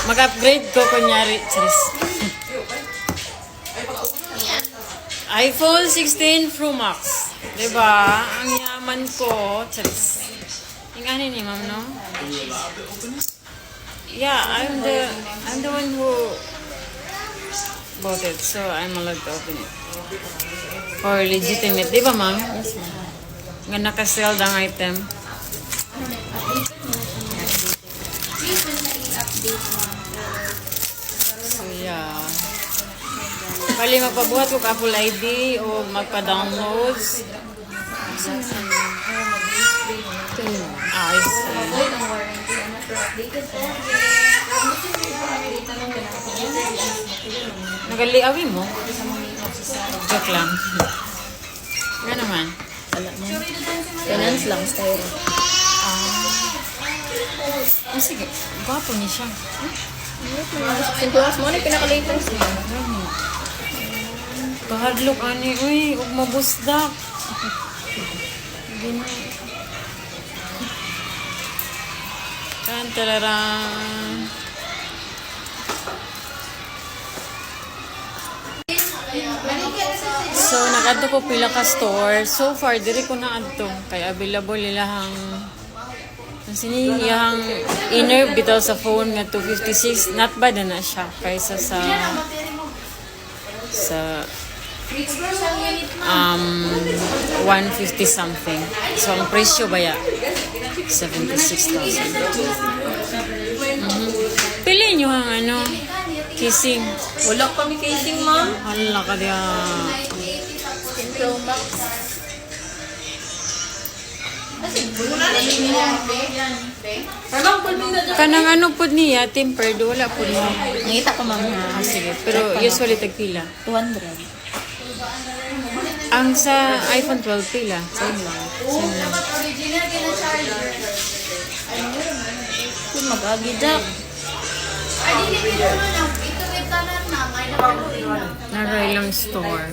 Mag-upgrade ko kunyari. Charis. iPhone 16 Pro Max. Diba? Ang yaman ko. Charis. Yung ano ni ma'am, no? Yeah, I'm the one who bought it. So, I'm allowed to open it. For legitimate. Diba, ma'am? Yes, ma'am. Nga naka-sell ang item. So, yeah. Kali magpabuhat ko Apple ID o magpa-download. I see. Nagaliawin mo? Joke lang. Nga naman. Wala mo. Finance lang, styro. Sige, gwapo niya siya. Sintuas mo na yung pinaka-latest. Kahadlok ani, uy, ug mabusdak. Gina. Tantararang. So, nag-adto ko pila ka store. So far, diri ko na adto. Kaya available ilahang siniyang inner bitaw sa phone nga 256. Not bad na siya. Kaysa sa 150 something. So, ang presyo ba ya? 76,000. Pili nyo ang ano, kissing. Wala kami casing, ma'am. Hala ka diya. Pro Max. Kanang ano po niya, tempered, wala po niya. Nakita ko, ma'am, ha? Sige, pero usually tagpila. 200. Ang sa iPhone 12 pila. Same lang. Same lang. Kung mag-agi, Jack. Naray lang store.